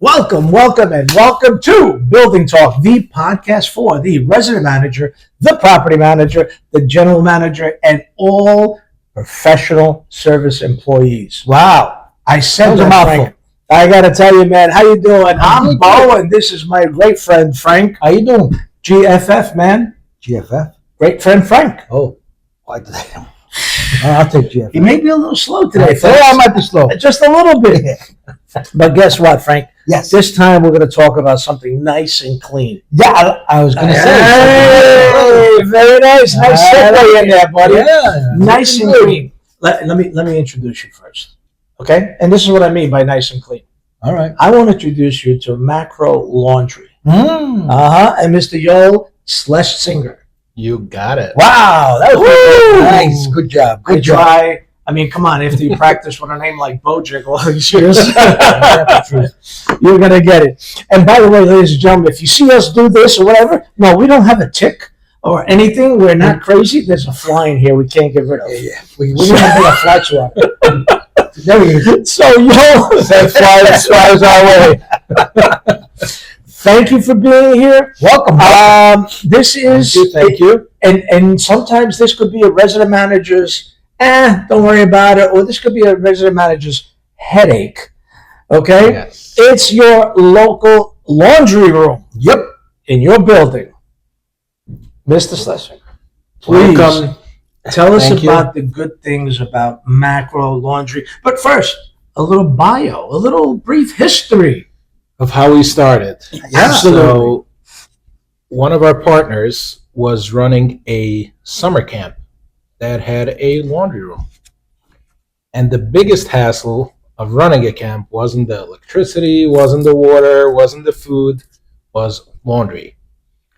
Welcome, and welcome to Building Talk, the podcast for the resident manager, the property manager, the general manager, and all professional service employees. Wow, I said that, Frank. I got to tell you, man, how you doing? I'm Bo, and this is my great friend, Frank. How you doing? GFF, man. GFF? Great friend, Frank. Oh, why did I? I'll take GFF. You may be a little slow today. Yeah, I might be slow. Just a little bit. But guess what, Frank? Yes. This time we're going to talk about something nice and clean. Yeah, I was going to say. Hey, very nice. Nice segue in there, buddy. Yeah. Nice and clean. Let me introduce you first. Okay? And this is what I mean by nice and clean. All right. I want to introduce you to Macro Laundry. Mm. And Mr. Yoel Schlesinger. You got it. Wow. That was Nice. Good job. Good try. I mean, come on. After you practice with a name like Bojic all these years, you're going to get it. And by the way, ladies and gentlemen, if you see us do this or whatever, no, we don't have a tick or anything. We're not crazy. There's a fly in here we can't get rid of. Yeah. We're going to have a fly swap. There we go. So, that flies our way. Thank you for being here. Welcome. This is Thank you. And sometimes this could be a resident manager's don't worry about it, or this could be a resident manager's headache. Okay? Yes. It's your local laundry room. Yep. In your building. Mr. Schlesinger, please Welcome. tell us Thank you. about the good things about Macro Laundry. But first, a little bio, a little brief history. Of how we started. Absolutely. So, one of our partners was running a summer camp that had a laundry room. And the biggest hassle of running a camp wasn't the electricity, wasn't the water, wasn't the food, was laundry.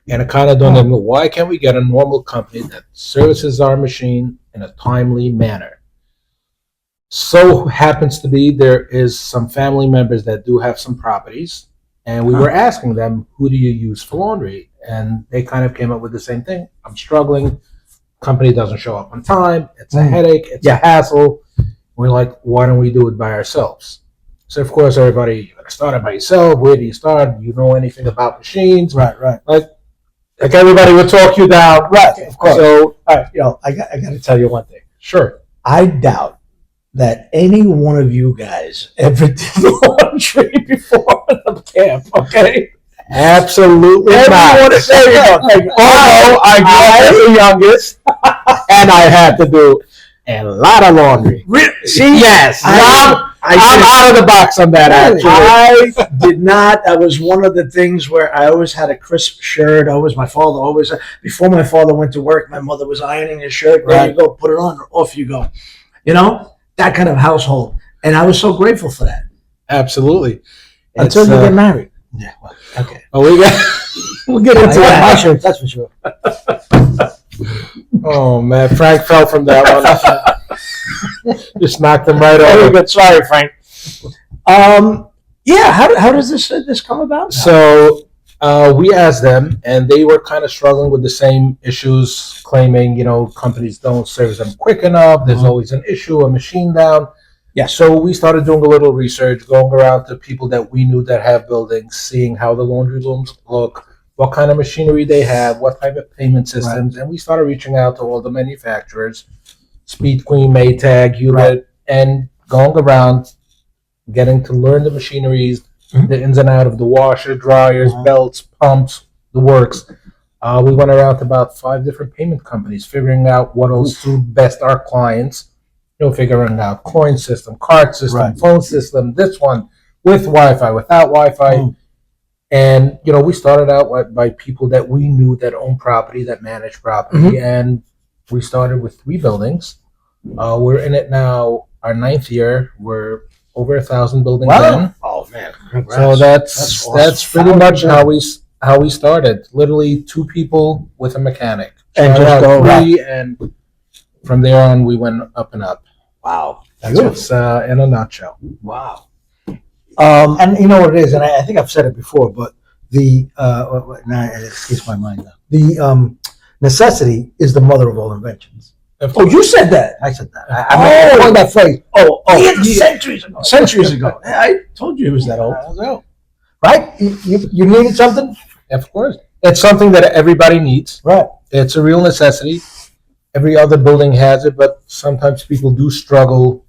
And it kind of dawned on me, why can't we get a normal company that services our machine in a timely manner? So happens to be there is some family members that do have some properties, and we were asking them, who do you use for laundry? And they kind of came up with the same thing. I'm struggling. Company doesn't show up on time. It's a headache. It's a hassle. We're like, why don't we do it by ourselves? So of course, everybody, you gotta start it by yourself. Where do you start? Do you know anything about machines? Right. Like everybody would talk you down. Right, of course. So, All right, I got to tell you one thing. sure. I doubt that any one of you guys ever did laundry before the camp, okay? Absolutely not. There you go. Although I grew up as the youngest, and I had to do a lot of laundry. See? Yes. I'm out of the box on that, actually. I did not. That was one of the things where I always had a crisp shirt. Before my father went to work, my mother was ironing his shirt. There you go, put it on, off you go. You know, that kind of household. And I was so grateful for that. Absolutely. Until you get married. Yeah. Well, Okay. Oh, we'll get into my that. shirt, that's for sure. Oh, man. Frank fell from that one. Just knocked him right Very over. good. Sorry, Frank. Yeah. How does this come about? So we asked them, and they were kind of struggling with the same issues, claiming, companies don't service them quick enough. There's always an issue, a machine down. Yeah. So we started doing a little research, going around to people that we knew that have buildings, seeing how the laundry rooms look, what kind of machinery they have, what type of payment systems, and we started reaching out to all the manufacturers, Speed Queen, Maytag, Hewlett, and going around, getting to learn the machineries, the ins and out of the washer, dryers, belts, pumps, the works. We went around to about 5 different payment companies, figuring out what will suit best our clients. Figuring out coin system, card system, phone system, this one with Wi-Fi, without Wi-Fi. And, we started out by people that we knew that own property, that manage property. And we started with 3 buildings. We're in it now, our 9th year. We're over 1,000 buildings in. Oh, man. So that's awesome. pretty much how we started. Literally 2 people with a mechanic. And just go around. 3, and from there on, we went up and up. Wow. That's what's in a nutshell. Wow. And you know what it is, and I think I've said it before, but the now it escapes my mind now. The necessity is the mother of all inventions. Oh, you said that. I said that. I coined that phrase. Centuries ago. Centuries ago. I told you it was that old. right? You needed something, Of course. It's something that everybody needs. right? It's a real necessity. Every other building has it, but sometimes people do struggle,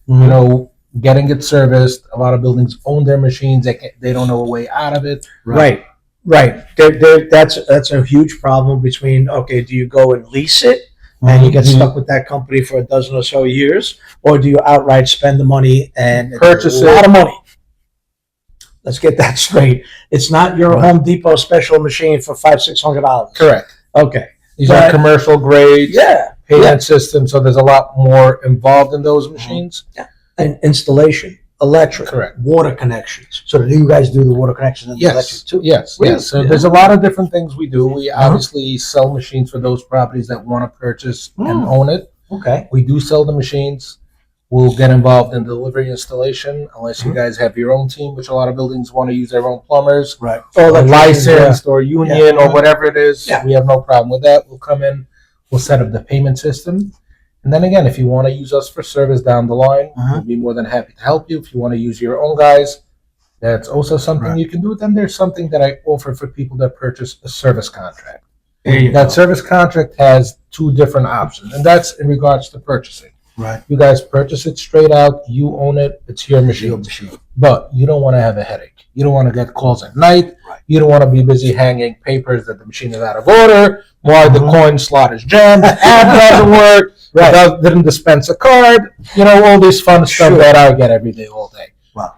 getting it serviced. A lot of buildings own their machines. They don't know a way out of it. Right. That's a huge problem between, okay, do you go and lease it and you get stuck with that company for a dozen or so years, or do you outright spend the money and Purchase a lot it. of money? Let's get that straight. It's not your Home Depot special machine for $500-$600. Correct. Okay. These But- are commercial grade payment Yeah. systems, so there's a lot more involved in those machines. And installation, electric, Correct. water connections. So do you guys do the water connection and the electric Yes, too? yes, Really? yes. So Yeah. there's a lot of different things we do. We obviously sell machines for those properties that want to purchase and own it. Okay. We do sell the machines. We'll get involved in delivery installation, unless you guys have your own team, which a lot of buildings want to use their own plumbers, Right. Or or electricians, licensed, or union, or whatever it is. Yeah. We have no problem with that. We'll come in, we'll set up the payment system. And then again, if you want to use us for service down the line, we'll be more than happy to help you. If you want to use your own guys, that's also something Right. you can do. Then there's something that I offer for people that purchase a service contract. There you That go. service contract has two different options, and that's in regards to purchasing. Right. You guys purchase it straight out, you own it, it's your machine. Your machine. But you don't want to have a headache. You don't want to get calls at night. Right. You don't want to be busy hanging papers that the machine is out of order, why the coin slot is jammed, the app doesn't work, didn't dispense a card, all this fun stuff Sure. that I get every day, all day. Wow.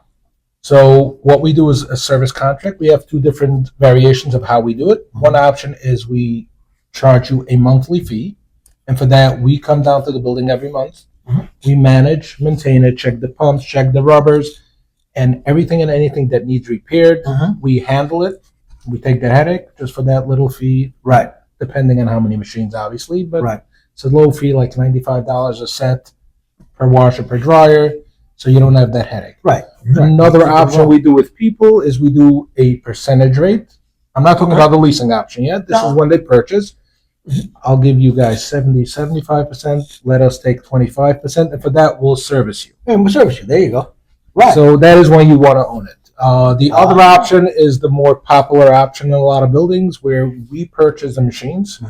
So what we do is a service contract. We have two different variations of how we do it. One option is we charge you a monthly fee. And for that, we come down to the building every month. We manage, maintain it, check the pumps, check the rubbers, and everything and anything that needs repaired. We handle it. We take the headache just for that little fee, Right. depending on how many machines, obviously. But Right. it's a low fee, like $95 a set per washer, per dryer, so you don't have that headache. Right. Another option we do with people is we do a percentage rate. I'm not talking about the leasing option yet. This is when they purchase. I'll give you guys 75%. Let us take 25%. And for that, we'll service you. And we'll service you. There you go. Right. So that is when you want to own it. The other option is the more popular option in a lot of buildings where we purchase the machines.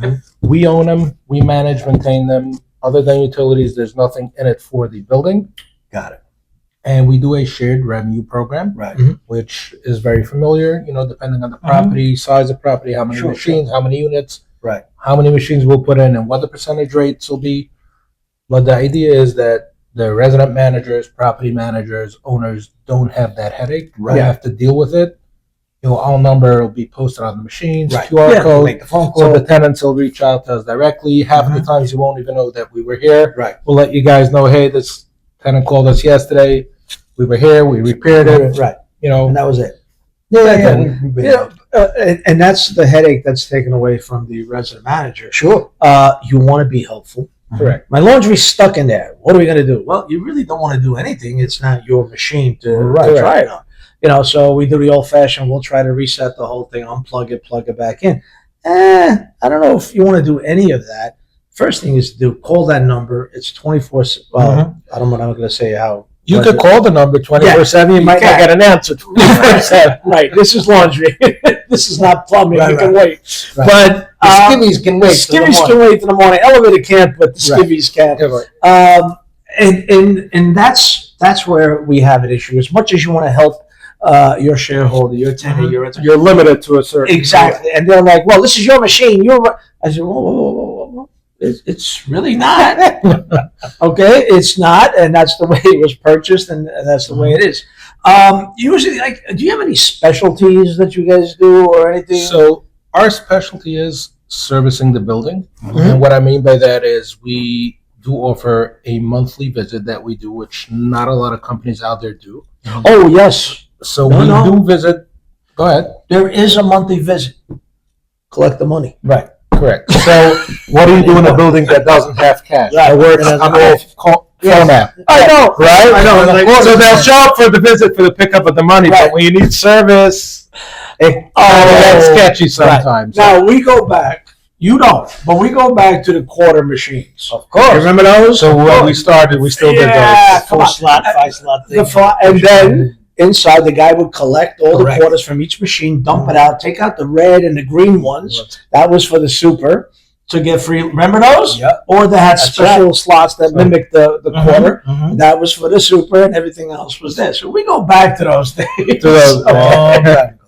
We own them. We manage, maintain them. Other than utilities, there's nothing in it for the building. Got it. And we do a shared revenue program. Right. Which is very familiar, depending on the property, size of property, how many Sure, machines, how many units, Right. how many machines we'll put in, and what the percentage rates will be. But the idea is that the resident managers, property managers, owners don't have that headache. Right. They have to deal with it. Our number will be posted on the machines, Right. QR Yeah, code. make the phone So call. the tenants will reach out to us directly. Half of the times you won't even know that we were here. Right. We'll let you guys know, hey, this tenant called us yesterday. We were here. We repaired it. Right. You know, And that was it. Yeah. We've been- And that's the headache that's taken away from the resident manager. Sure. You want to be helpful. correct. My laundry's stuck in there. What are we going to do? Well, you really don't want to do anything. It's not your machine to try it on. So we do the old fashioned, we'll try to reset the whole thing, unplug it, plug it back in. I don't know if you want to do any of that. First thing is to do, call that number. It's 24. Well, I'm not going to say how. You could call the number 24/7. You might not can. get an answer 24/7. Right. This is laundry. This is not plumbing. Right, You can right. wait. Right. But The skivvies can wait. till the skivvies morning. can wait till the morning. Elevator can't, but the Right. skivvies can. Yeah, right. And that's where we have an issue. As much as you want to help your shareholder, your tenant, your You're limited to a certain exactly, and they're like, "Well, this is your machine." I said, "Whoa. It's really not." Okay, it's not, and that's the way it was purchased, and that's the way it is. Usually, do you have any specialties that you guys do or anything? So our specialty is servicing the building, and what I mean by that is we do offer a monthly visit that we do, which not a lot of companies out there do. Oh yes, So No, we no. do visit. Go ahead. there is a monthly visit. Collect the money. Right. Correct. So what do you do in a building that doesn't have cash? Right. It works It on doesn't phone app. I know, Right? I know. Like, So they'll show up for the visit for the pickup of the money, Right. but when you need service, that's sketchy sometimes. Now we go back. You don't, but we go back to the quarter machines. Of course. You remember those? So when we started, we still did Yeah, those. come on. 4 slot, 5 slot thing. And then inside. The guy would collect all Correct. the quarters from each machine, dump it out, take out the red and the green ones. That was for the super to get free. Remember those? Yep. Or they had That's special slots that mimicked the quarter. Mhm. That was for the super, and everything else was there. So we go back to those days.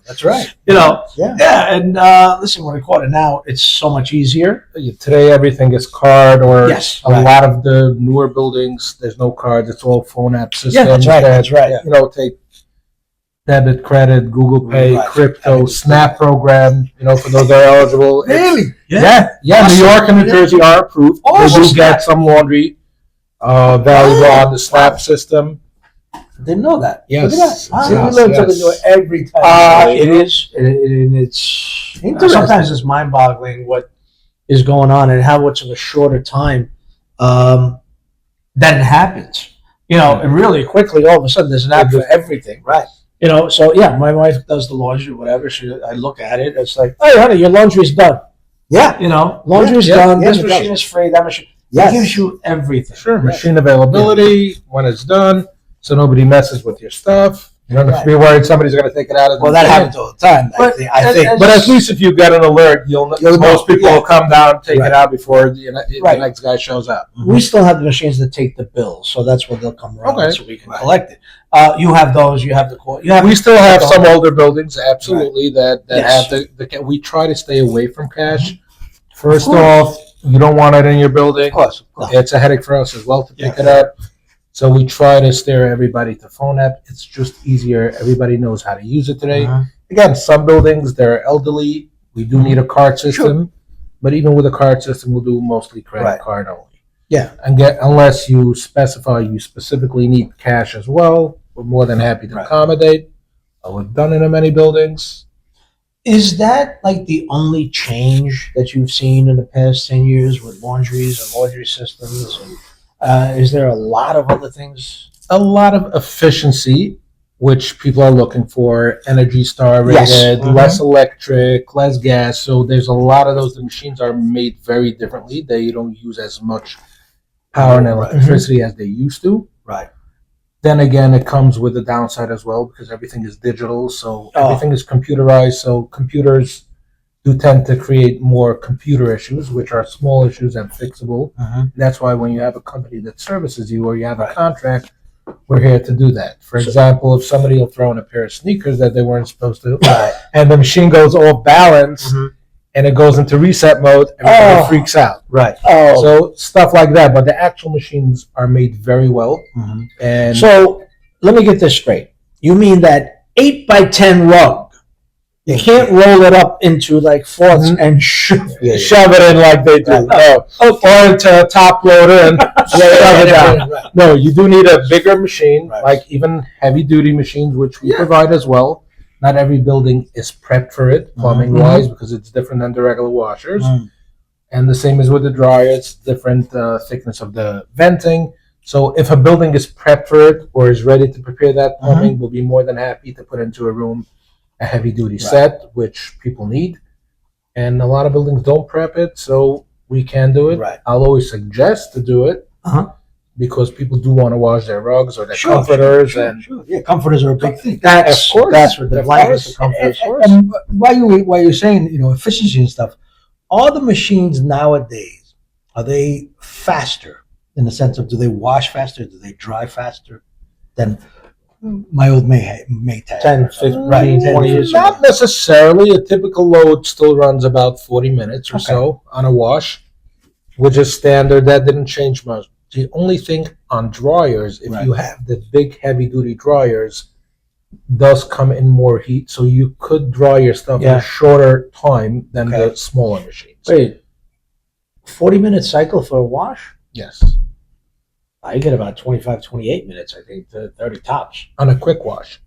That's right. You know, Yeah. and listen, with a quarter now, it's so much easier. Today, everything is card, or Yes. a lot of the newer buildings, there's no cards. It's all phone app systems. Yeah, that's right. That's right. You know, take debit, credit, Google Pay, Right. crypto, Snap program. You know, for those that are eligible. Really? Yeah. New York and New Jersey are approved. They do get some laundry valuable on the Snap system. Didn't know that. Yes. Look at that. See, we Yes, learn yes. something new every time. It is, and it's Interesting. sometimes it's mind-boggling what is going on and how much of a shorter time that it happens. You know, and really quickly, all of a sudden, there's an app for everything. Right. You know, so yeah, my wife does the laundry, whatever. I look at it, it's like, hey, honey, your laundry's done. Yeah. You know, laundry's Yeah, done. yeah, This it machine does. is free. That machine. Yes. It gives you everything. Sure, machine availability when it's done, so nobody messes with your stuff. You don't have to be worried somebody's going to take it out of the Well, that machine. happens all the time. But- I think. But at least if you get an alert, You'll most know. people Yeah. will come down, take Right. it out before the Right. next guy shows up. We still have the machines that take the bills, so that's where they'll come around, Okay. so we can Right. collect it. You have those. You have the court. You have. We still have some older buildings, absolutely, that Yes. have the. We try to stay away from cash. First course. off, you don't want it in your building. Of course. It's a headache for us as well to pick Yeah. it up. So we try to steer everybody to phone app. It's just easier. Everybody knows how to use it today. Again, some buildings, they're elderly. We do need a card system. But even with a card system, we'll do mostly credit Right. card only. Yeah. And unless you specify you specifically need cash as well, we're more than happy to Right. accommodate. We've done it in many buildings. Is that like the only change that you've seen in the past 10 years with laundries and laundry systems? And is there a lot of other things? A lot of efficiency, which people are looking for, Energy Star rated, Yes. less electric, less gas. So there's a lot of those. The machines are made very differently. They don't use as much power and electricity as they used to. Right. Then again, it comes with a downside as well because everything is digital. So everything is computerized. So computers do tend to create more computer issues, which are small issues and fixable. That's why when you have a company that services you or you have a contract, we're here to do that. For example, if somebody will throw in a pair of sneakers that they weren't supposed to, and the machine goes off balance and it goes into reset mode, everybody freaks out. Right. Oh, So stuff like that. But the actual machines are made very well. And so let me get this straight. You mean that 8x10 rug? You can't roll it up into like fourths and shove shove it in like they do. No. Or into a top loader and shove it down. Right. No, you do need a bigger machine, Right. like even heavy duty machines, which we provide as well. Not every building is prepped for it, plumbing wise, because it's different than the regular washers. And the same is with the dryers, different thickness of the venting. So if a building is prepped for it or is ready to prepare that plumbing, we'll be more than happy to put into a room a heavy duty set, which people need. And a lot of buildings don't prep it, so we can do it. Right. I'll always suggest to do it because people do want to wash their rugs or their comforters. And Yeah, comforters are a big thing. That's Of course. that's what the Of blankets course. are comforters. And while you're saying efficiency and stuff, all the machines nowadays, are they faster in the sense of do they wash faster, do they dry faster than my old Maytag? 10, 15, Right. 20 years ago. not necessarily. A typical load still runs about 40 minutes or Okay. so on a wash, which is standard. That didn't change much. The only thing on dryers, if you have the big heavy duty dryers, does come in more heat, so you could dry your stuff in a shorter time than the smaller machines. Wait, 40-minute cycle for a wash? Yes, I get about 25, 28 minutes, I think, to 30 tops. on a quick wash.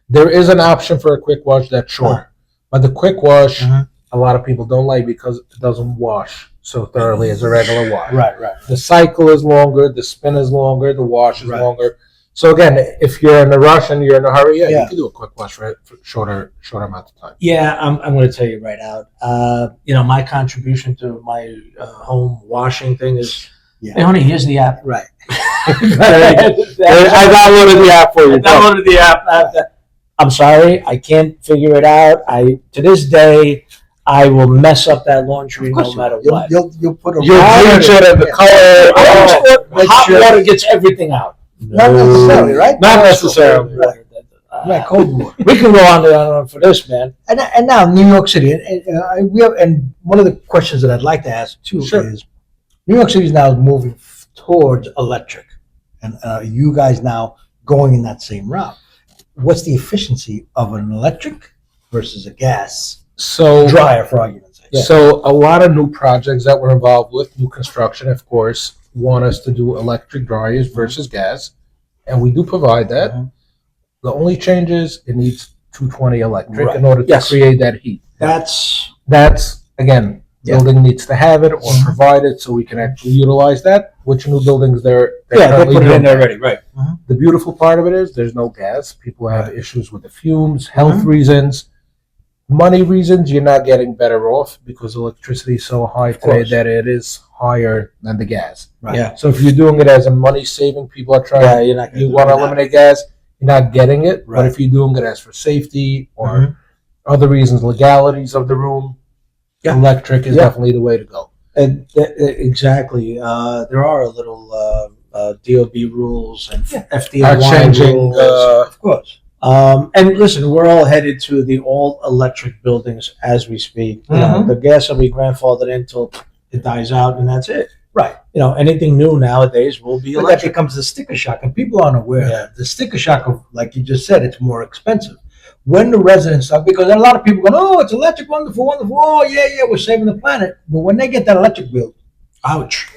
There is an option for a quick wash that's shorter, but the quick wash, a lot of people don't like because it doesn't wash so thoroughly as a regular wash. Right. The cycle is longer, the spin is longer, the wash is longer. So again, if you're in a rush and you're in a hurry, you can do a quick wash for shorter amount of time. Yeah, I'm going to tell you right out. My contribution to my home washing thing is Hey, honey, here's the app. Right. I downloaded the app for you. I downloaded the app. I'm sorry, I can't figure it out. To this day, I will mess up that laundry no matter what. You'll put a You'll bleach it and the color. Hot water gets everything out. Not necessarily, right? Not necessarily. Right, cold water. We can go on and on for this, man. And now New York City, and one of the questions that I'd like to ask too is, New York City is now moving towards electric, and you guys now going in that same route. What's the efficiency of an electric versus a gas dryer, for argument's sake? Yeah. So a lot of new projects that we're involved with, new construction, of course, want us to do electric dryers versus gas, and we do provide that. Mm-hmm. The only change is it needs 220 electric Right. in order to create that heat. That's Again, building needs to have it or provide it so we can actually utilize that. Which new buildings they're they currently put it in doing there that. already, right? The beautiful part of it is there's no gas. People have issues with the fumes, health reasons, money reasons. You're not getting better off because electricity is so high today that it is higher than the gas. Right. Yeah. So if you're doing it as a money saving, people are trying. Yeah, you're not. You want to eliminate gas, you're not getting it. Right. But if you're doing it as for safety or other reasons, legalities of the room, electric is definitely the way to go. And exactly, there are a little DOB rules and FDNY Are changing. rules. Of course. And listen, we're all headed to the all electric buildings as we speak. You know, the gas will be grandfathered in until it dies out, and that's it. Right. You know, anything new nowadays will be But that electric. becomes the sticker shock, and people aren't aware that the sticker shock of, like you just said, it's more expensive. When the residents are, because a lot of people go, oh, it's electric, wonderful, wonderful. Oh, yeah, we're saving the planet. But when they get that electric bill, ouch.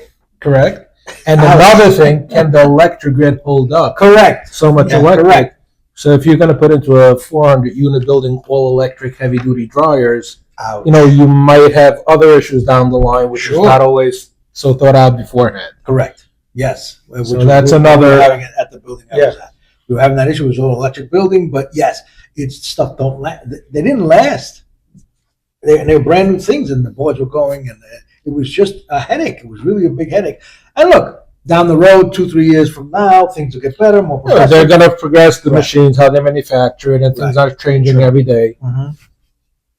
Correct. And another thing, can the electric grid hold up? Correct. So much Yeah, electric. correct. So if you're going to put into a 400 unit building all electric heavy duty dryers, Ouch. you know, you might have other issues down the line, which is not always so thought out beforehand. Correct. Yes. So that's another. We were having it at the building I was at. We were having that issue. It was all electric building, but yes, it's stuff don't last. They didn't last. They were brand new things, and the boards were going, and it was just a headache. It was really a big headache. And look, down the road, 2-3 years from now, things will get better, more Yeah, progressive. they're going to progress the machines, how they manufacture it, and things are changing every day.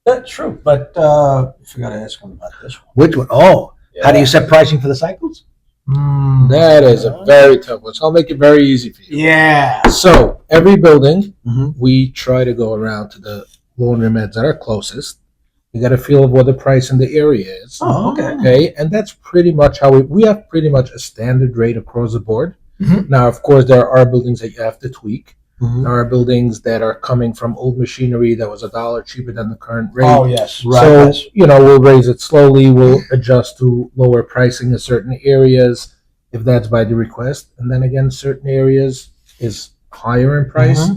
That's true. But I forgot to ask him about this one. Which one? Oh, how do you set pricing for the cycles? That is a very tough one. So I'll make it very easy for you. Yeah. So every building, Mhm. we try to go around to the laundromats that are closest. You got a feel of what the price in the area is. Oh, okay. Okay, and that's pretty much how we have pretty much a standard rate across the board. Mhm. Now, of course, there are buildings that you have to tweak. Mhm. There are buildings that are coming from old machinery that was $1 cheaper than the current rate. Oh, yes. So, you know, we'll raise it slowly. We'll adjust to lower pricing in certain areas if that's by the request. And then again, certain areas is higher in price.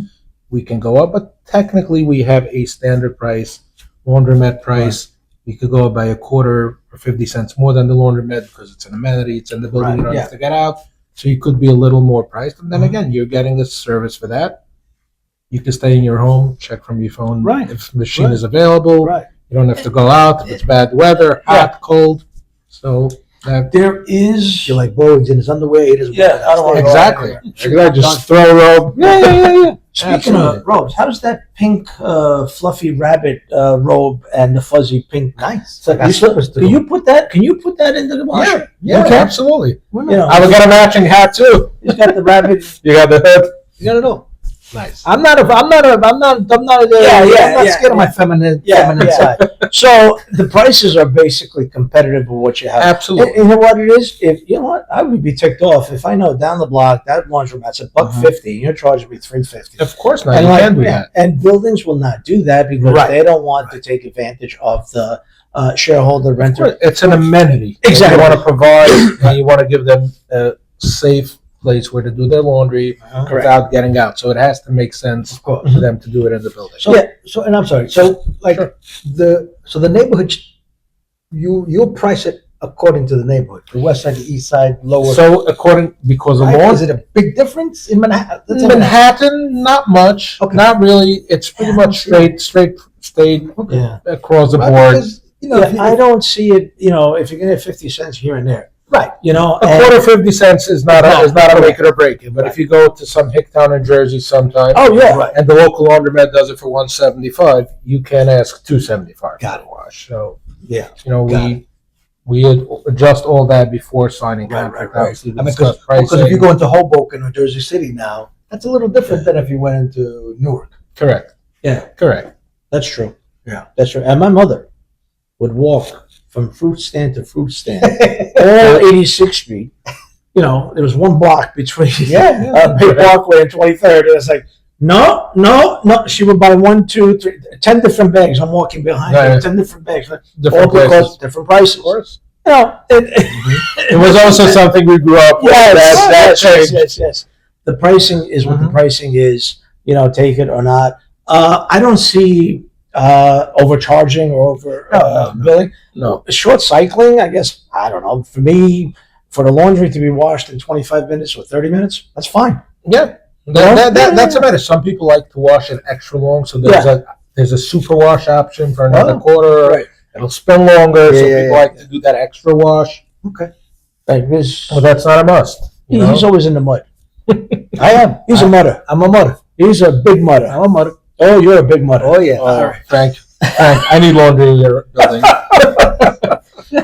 We can go up, but technically we have a standard price, laundromat price. We could go up by a quarter or 50 cents more than the laundromat because it's an amenity. It's in the building. You don't have to get out. So you could be a little more priced. And then again, you're getting a service for that. You can stay in your home, check from your phone if the machine is available. You don't have to go out if it's bad weather, hot, cold. So that There is. You're like, boy, he's in his underwear. He doesn't Yeah, I don't want to exactly. Just throw a robe. Speaking Absolutely. of robes, how's that pink fluffy rabbit robe and the fuzzy pink? Nice. It's So like slippers to Can go. you put that? Can you put that into the washer? Yeah, Okay. absolutely. You know, I would get a matching hat too. he's got the rabbit. You got the hood. You gotta know. Nice. I'm not scared of my feminine side. So the prices are basically competitive with what you have. Absolutely. And you know what it is? If you know what, I would be ticked off if I know down the block that laundromat's $1.50 and you're charging me $3.50. Of course not. And You like, can do that. and buildings will not do that because they don't want to take advantage of the shareholder renter. It's an amenity. Exactly. You want to provide and you want to give them a safe place where to do their laundry without getting out. So it has to make sense for them to do it in the building. So and I'm sorry. So like the neighborhood, you'll price it according to the neighborhood. The west side, the east side, lower. So because of Is it a big difference in Manhattan? That's in Manhattan, not much. Okay. Not really. It's pretty much straight Yeah. across the Right, board. because, you know, if you- I don't see it, you know, if you're going to have 50 cents here and there. Right. You know, A and- quarter 50 cents is not a Correct. make it or break it. But Right. if you go to some Hicktown in Jersey sometime, Oh, yeah. Right. and the local laundromat does it for $175, you can ask $275 Got for a wash. So Yeah. you know Got we adjust all that before signing Right, contract. right. Obviously, we I mean, discuss because if you pricing. go into Hoboken or Jersey City now, that's a little different than if you went into Newark. Correct. Yeah. Correct. That's true. Yeah. That's true. And my mother would walk from fruit stand to fruit stand, all 86th Street. You know, there was one block between Bay Parkway and 23rd. And it's like, no. She would buy 1, 2, 3, 10 different bags. I'm walking behind her, Right. 10 different bags. Different all because places. different prices. Of course. You know, It was also something we grew up with. yes, that changed. yes. The pricing is what the Mhm. pricing is. You know, take it or not. I don't see overcharging or over No. billing. No. Short cycling, I guess. I don't know. For me, for the laundry to be washed in 25 minutes or 30 minutes, that's fine. Yeah. That's about it. Some people like to wash it extra long, so there's a super wash option for another Oh, quarter. right. It'll spin longer, so Yeah, people yeah, like to do that extra wash. Okay. Like this, But that's not a must. You know? he's always in the mud. I am. He's a mudder. I'm a mother. He's a big mudder. I'm a mother. Oh, you're a big mudder. Oh, yeah. All right. Frank, I need laundry in your building.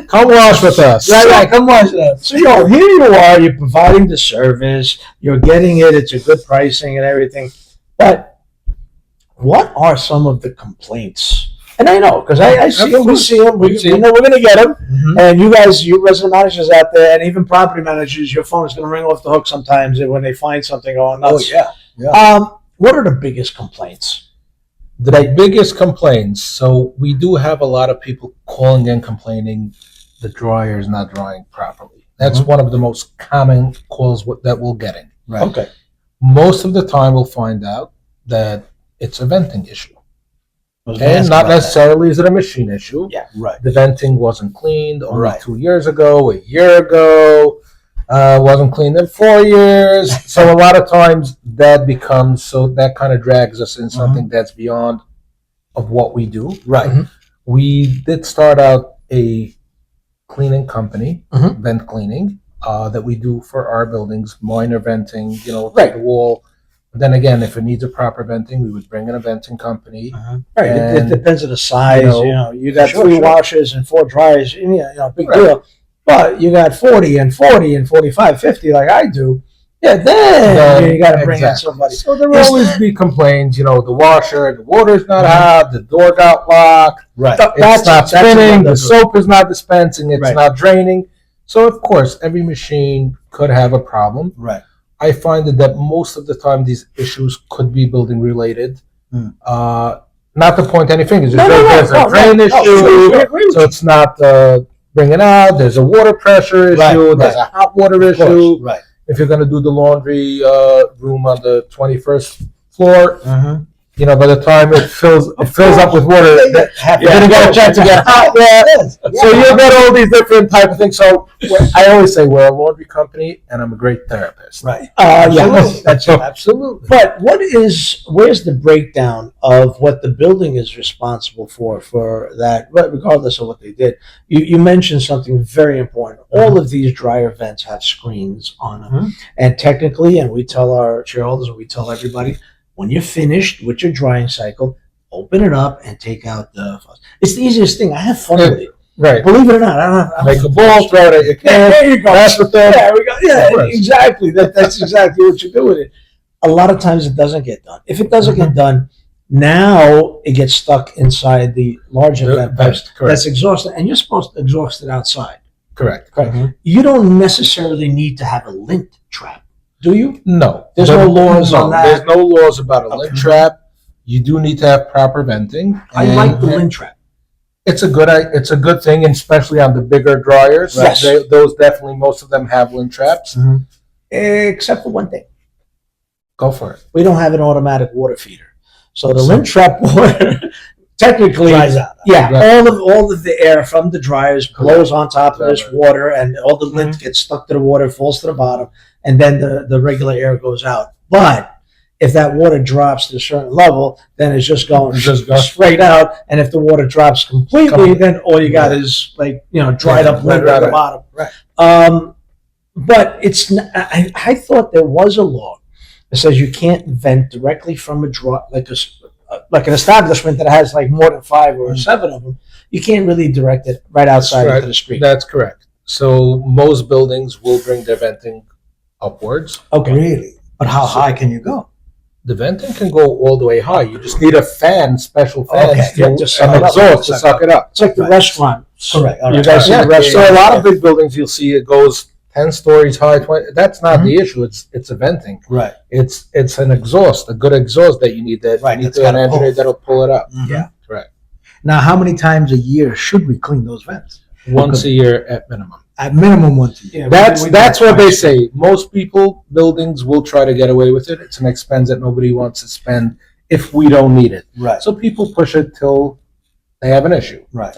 Come wash with us. Right. Come on, sir. So, here you are, you're providing the service, you're getting it, it's a good pricing and everything. But what are some of the complaints? And I know, because I see them, we see them, we know we're going to get them. Mhm. And you guys, you resident managers out there, and even property managers, your phone is going to ring off the hook sometimes when they find something going Oh, nuts. yeah. What are the biggest complaints? The biggest complaints. So we do have a lot of people calling in complaining the dryer is not drying properly. That's one of the most common calls that we're getting. Right. Okay. Most of the time, we'll find out that it's a venting issue. I was gonna And ask not about that. necessarily is it a machine issue. Yeah. Right. The venting wasn't cleaned only Right. 2 years ago, a year ago, wasn't cleaned in 4 years. So a lot of times that that kind of drags us in something that's beyond of what we do. Right. Mhm. We did start out a cleaning company, Mhm. vent cleaning, that we do for our buildings, minor venting, to Right. the wall. But then again, if it needs a proper venting, we would bring in a venting company. Right. It And, depends on the size. You got Sure, 3 sure. washers and 4 dryers. Big Right. deal. But you got 40 and 40 and 45, 50 like I do. Yeah, then you got to bring in Exactly. somebody. So there will always be complaints, the washer, the water's not hot, the door got locked, Right. it's not spinning, another- the soap is not dispensing, it's Right. not draining. So of course, every machine could have a problem. Right. I find that most of the time these issues could be building related. Not to point any fingers. There's a drain issue, Sure. so it's not bringing out. There's a water pressure Right, issue. There's right. a hot water Of course. issue. Right. If you're going to do the laundry room on the 21st floor, by the time it fills up with water, you're going to get a chance to get hot. So you'll get all these different type of things. So I always say we're a laundry company, and I'm a great therapist. Right. Yes. That's absolutely. But where's the breakdown of what the building is responsible for that, regardless of what they did? You mentioned something very important. All of these dryer vents have screens on them. And technically, and we tell our shareholders and we tell everybody, when you're finished with your drying cycle, open it up and take out the faucet. It's the easiest thing. I have fun with it. Right. Believe it or not, I don't Make a ball, throw it at your can. there you go. That's the thing. Yeah, we go. Yeah, Of course. exactly. That's exactly what you do with it. A lot of times it doesn't get done. If it doesn't get done, now it gets stuck inside the large event That's pipe. correct. That's exhausted, and you're supposed to exhaust it outside. Correct. You don't necessarily need to have a lint trap, do you? No. There's no laws on that? There's no laws about a lint Okay. trap. You do need to have proper venting. I and like the lint trap. It's a good thing, and especially on the bigger dryers. Yes. Those definitely, most of them have lint traps. Except for one thing. Go for it. We don't have an automatic water feeder. So the lint trap water technically Dries out. Yeah, Right. all of the air from the dryers blows on top of this Right. water, and all the lint gets stuck to the water, falls to the bottom, and then the regular air goes out. But if that water drops to a certain level, then it's just going It's just going- straight out. And if the water drops completely, then all you got is like, dried up liquid at the bottom. Right. But it's I thought there was a law that says you can't vent directly from a draw, like an establishment that has like more than 5 or 7 of them. You can't really direct it right outside into the street. That's correct. So most buildings will bring their venting upwards. Okay. Really? But how high can you go? The venting can go all the way high. You just need a fan, special fans, Okay, yeah, just suck and it up. exhaust to suck it up. It's like the Right. restaurant. Correct. All You right. guys see Yeah, the restaurant? so a lot of big buildings, you'll see it goes 10 stories high. 20. That's not Mhm. the issue. It's a venting. Right. It's an exhaust, a good exhaust that you need. That Right, you need that's to an gotta engineer pull. that'll pull it up. Mhm. Yeah. Correct. Now, how many times a year should we clean those vents? Once a year at minimum. At minimum once a year. Yeah, That's we do that's it what they twice. say. Most people, buildings will try to get away with it. It's an expense that nobody wants to spend if we don't need it. Right. So people push it till they have an issue. Right.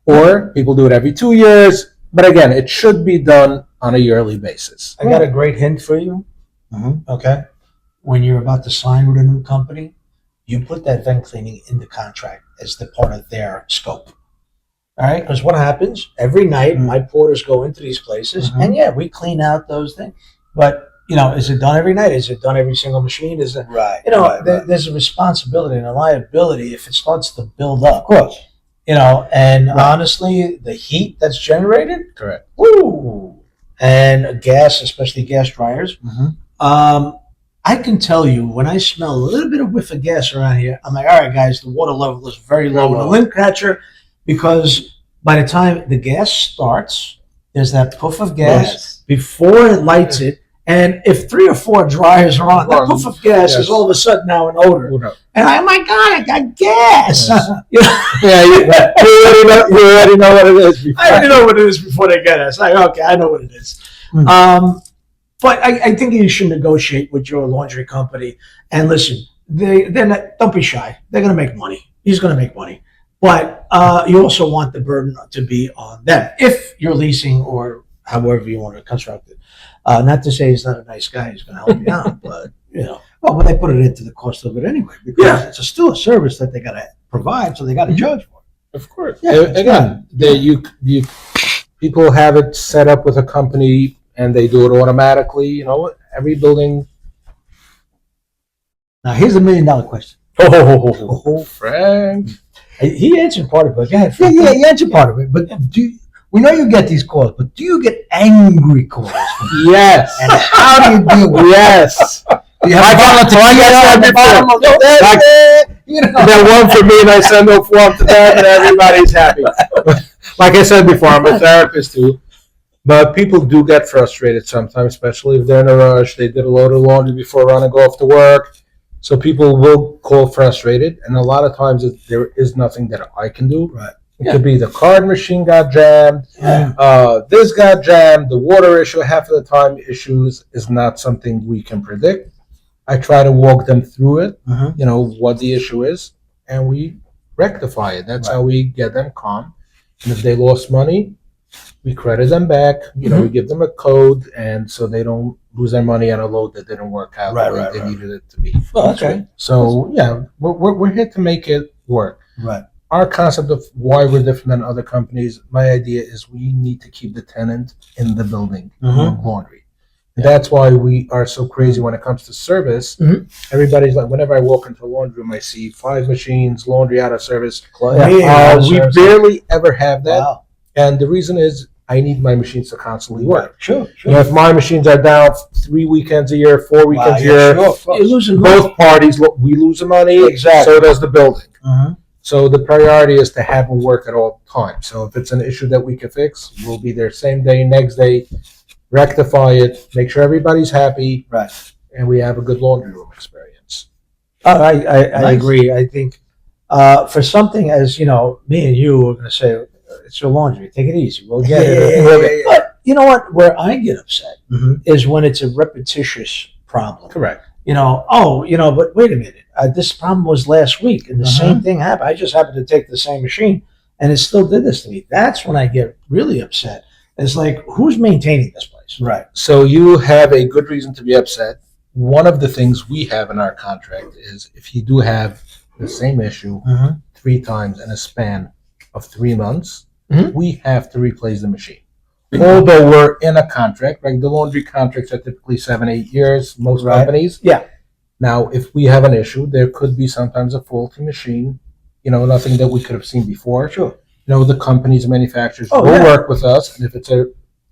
Or people do it every 2 years. But again, it should be done on a yearly basis. I got a great hint for you. Mhm. Okay. When you're about to sign with a new company, you put that vent cleaning in the contract as the part of their scope. All right. Because what happens every night, my porters go into these places, Mhm. and yeah, we clean out those things. But is it done every night? Is it done every single machine? Is it? Right. Right. right. There's a responsibility and a liability if it starts to build up. Of course. And Right. honestly, the heat that's generated, Correct. woo, and gas, especially gas dryers. Mhm. I can tell you when I smell a little bit of whiff of gas around here, I'm like, all right, guys, the water level is very low in the lint catcher, because by the time the gas starts, there's that puff of gas Yes. before it lights it. And if 3 or 4 dryers are on, that Well, puff of gas yes. is all of a sudden now an odor. Who knows? And oh my God, I got gas. Yes. You know, Yeah, you already know what it is. Before. I already know what it is before they get it. It's like, okay, I know what it is. Hmm. But I think you should negotiate with your laundry company. And listen, they're not, don't be shy. They're going to make money. He's going to make money. But you also want the burden to be on them if you're leasing or however you want to construct it. Not to say he's not a nice guy. He's going to help you out, but Well, but they put it into the cost of it anyway, because Yeah. it's still a service that they got to provide, so they got to charge for it. Of course. Yeah, it's Again, you people have it set up with a company and they do it automatically. Every building. Now, here's $1 million question. Oh, Frank. he answered part of it. But go ahead. Yeah, Frank. you answer part of it, but we know you get these calls, but do you get angry calls? Yes. And how do you deal with it? Yes. Do you have a bottle of tequila at the bottom of the desk? You know. They're one for me, and I send a form to them, and everybody's happy. Like I said before, I'm a therapist too. But people do get frustrated sometimes, especially if they're in a rush. They did a load of laundry before running off to work. So people will call frustrated, and a lot of times there is nothing that I can do. Right. It could be the card machine got jammed, Yeah. this got jammed, the water issue. Half of the time, issues is not something we can predict. I try to walk them through it, Mhm. what the issue is, and we rectify it. That's how we get them calm. And if they lost money, we credit them back. We give them a code, and so they don't lose their money on a load that didn't work out the way they needed it to be. Well, okay. So yeah, we're here to make it work. Right. Our concept of why we're different than other companies, my idea is we need to keep the tenant in the building, Mhm. laundry. And that's why we are so crazy when it comes to service. Mhm. Everybody's like, whenever I walk into a laundry room, I see 5 machines, laundry out of service. We barely ever have that. Wow. And the reason is I need my machines to constantly work. Sure. If my machines are down 3 weekends a year, 4 weekends a year, You're losing money. both parties, we lose the money, Exactly. so does the building. Mhm. So the priority is to have them work at all times. So if it's an issue that we can fix, we'll be there same day, next day, rectify it, make sure everybody's happy, Right. and we have a good laundry room experience. I Nice. agree. I think for something as me and you are going to say, it's your laundry. Take it easy. We'll get it. Yeah. But you know what? Where I get upset Mhm. is when it's a repetitious problem. Correct. But wait a minute. This problem was last week, and the Uh-huh. same thing happened. I just happened to take the same machine, and it still did this to me. That's when I get really upset. It's like, who's maintaining this place? Right. So you have a good reason to be upset. one of the things we have in our contract is if you do have the same issue Mhm. 3 times in a span of 3 months, Mhm. we have to replace the machine. Although we're in a contract, like the laundry contracts are typically 7, 8 years, most Right. companies. Yeah. Now, if we have an issue, there could be sometimes a faulty machine, nothing that we could have seen before. Sure. The companies, manufacturers Oh, will yeah. work with us, and if it's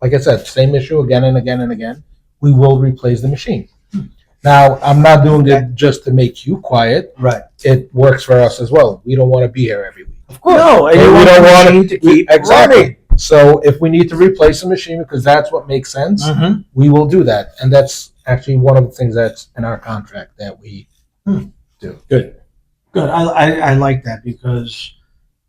like I said, same issue again and again and again, we will replace the machine. Now, I'm not doing it just to make you quiet. Right. It works for us as well. We don't want to be here every week. Of course. No, and Okay, you we want don't the want machine to keep exactly. running. So if we need to replace a machine because that's what makes sense, Mhm. we will do that, and that's actually one of the things that's in our contract that we do. Good. I like that because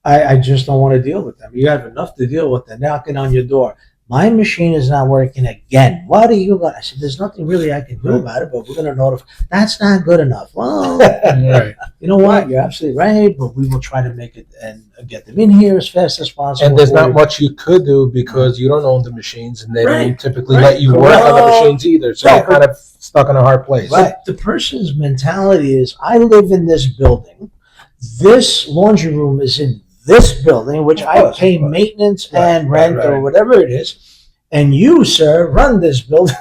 I just don't want to deal with them. You have enough to deal with. They're knocking on your door. My machine is not working again. What are you going? I said, there's nothing really I can do about it, but we're going to notify. That's not good enough. Well, Right. you know what? You're absolutely right, but we will try to make it and get them in here as fast as possible. And there's not much you could do because you don't own the machines, and they Right. don't typically Right. let you work on the Correct. machines either. So Right. you're kind of stuck in a hard place. But the person's mentality is, I live in this building. This laundry room is in this building, which Of I course, pay of course. maintenance Right, and right, rent or right. whatever it is. And you, sir, run this building.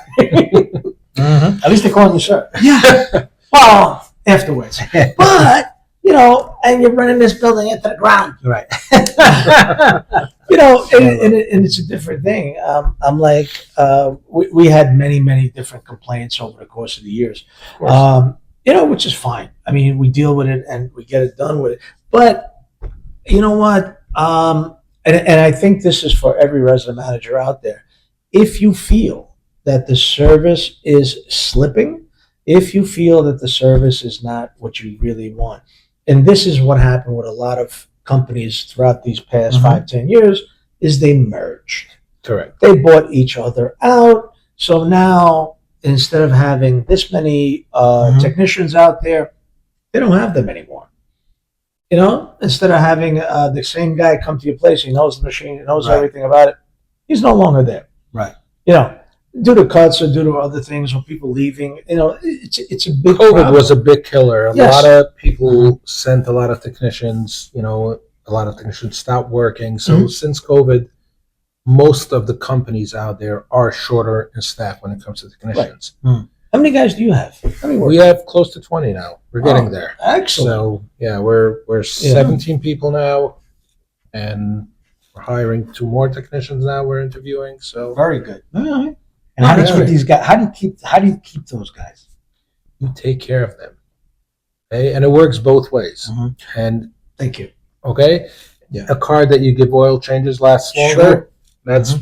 Mhm. At least they're calling you sir. Yeah. Well, afterwards. But, and you're running this building into the ground. Right. And it's a different thing. I'm like, we had many, many different complaints over the course of the years. Of course. Which is fine. I mean, we deal with it and we get it done with it. But you know what? And I think this is for every resident manager out there. If you feel that the service is slipping, if you feel that the service is not what you really want, and this is what happened with a lot of companies throughout these past Mhm. 5-10 years, is they merged. Correct. They bought each other out. So now, instead of having this many Mhm. technicians out there, they don't have them anymore. Instead of having the same guy come to your place, he knows the machine, he knows Right. everything about it, he's no longer there. Right. Due to cuts or due to other things or people leaving, it's a big COVID problem. was a big killer. A Yes. lot of people sent a lot of technicians. A lot of technicians stopped working. So Mhm. since COVID, most of the companies out there are shorter in staff when it comes to technicians. How many guys do you have? How many We work? have close to 20 now. We're getting there. Excellent. So yeah, we're 17 people now, and we're hiring 2 more technicians now. We're interviewing. So Very good. All right. And how do you Yeah. keep these guys? How do you keep those guys? you take care of them, okay? And it works both ways. Mhm. And Thank you. okay, Yeah. a car that you give oil changes lasts longer. Sure. That's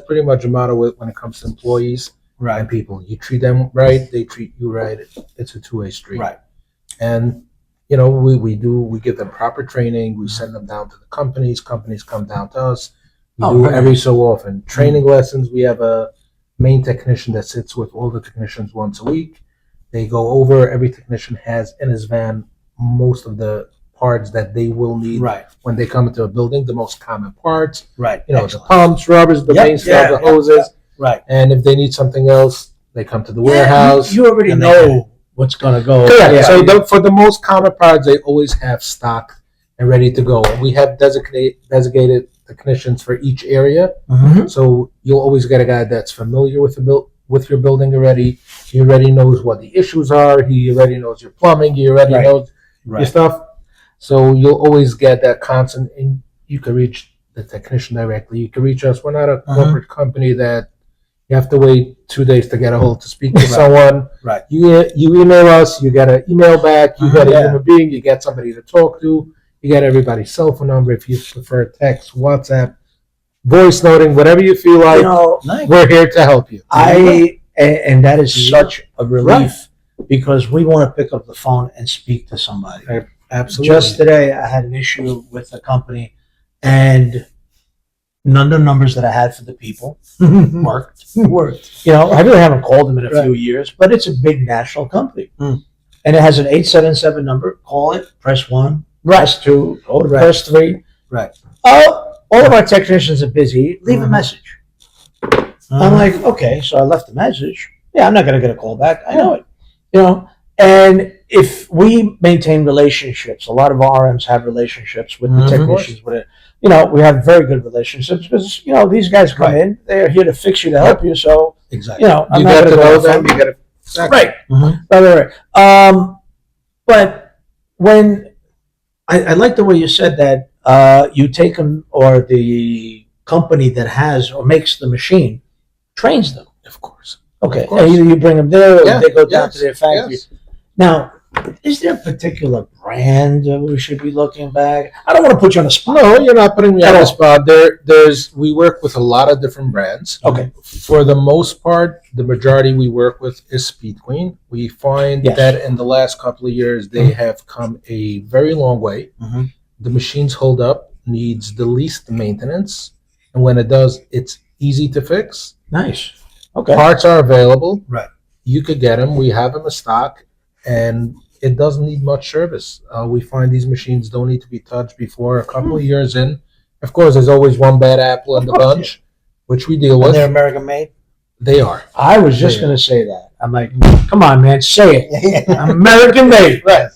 pretty much a motto when it comes to employees Right. and people. You treat them right, they treat you right. It's a two-way street. Right. And we give them proper training. We send them down to the companies. Companies come down to us. We Oh, do very every so often training lessons. We have a main technician that sits with all the technicians once a week. They go over, every technician has in his van most of the parts that they will need Right. when they come into a building, the most common parts, Right. the Excellent. pumps, rubbers, the Yep, main stuff, yeah, the yeah, hoses. Right. And if they need something else, they come to the Yeah, warehouse. you already and they know what's going to go. Correct. Yeah. So for the most common parts, they always have stock and ready to go. And we have designated technicians for each area. Mhm. So you'll always get a guy that's familiar with with your building already. He already knows what the issues are. He already knows your plumbing. He already Right. knows your Right. stuff. So you'll always get that constant, and you can reach the technician directly. You can reach us. We're not a corporate company that you have to wait 2 days to get a hold to speak to Right. someone. Right. You email us. You get an email back. You get a Yeah. human being. You get somebody to talk to. You get everybody's cell phone number if you prefer text, WhatsApp, voice noting, whatever you feel like. Nice. We're here to help you. And that is Yeah. such a relief because we want to pick up the phone and speak to somebody. Absolutely. Just today, I had an issue with a company, and none of the numbers that I had for the people worked. I really haven't called them in a few years, but it's a big national company. Mm. And it has an 877 number. Call it, press 1, press 2, go to Right. press 3. Right. Oh, all of our technicians are busy. Leave a Mhm. message. I'm like, okay, so I left a message. Yeah, I'm not going to get a call back. I know it. You know, and if we maintain relationships, a lot of RMs have relationships with the Mhm. technicians. With it, you know, we have very good relationships because you know these guys come Right. in, they're here to fix you, to help you. So Exactly. you know, I'm You not get going to to know go them. from You get it. right, Mhm. right. But when I like the way you said that, you take them or the company that has or makes the machine trains them. Of course. Okay, Of course. and either you bring them there or Yeah, they go down yes, to their factory. yes. Now, is there a particular brand that we should be looking back? I don't want to put you on the spot. No, you're not putting me At on all. the spot. We work with a lot of different brands. Okay. For the most part, the majority we work with is Speed Queen. We find Yes. that in the last couple of years, they have come a very long way. Mhm. The machines hold up, needs the least maintenance, and when it does, it's easy to fix. Nice. Okay. Parts are available. Right. You could get them. We have them in stock, and it doesn't need much service. We find these machines don't need to be touched before a couple of years in. Of course, there's always one bad apple in the Of course, bunch, which we deal And with. they're American made. They are. I was just Yeah. going to say that. I'm like, come on, man, say it. Yeah. American made. Right.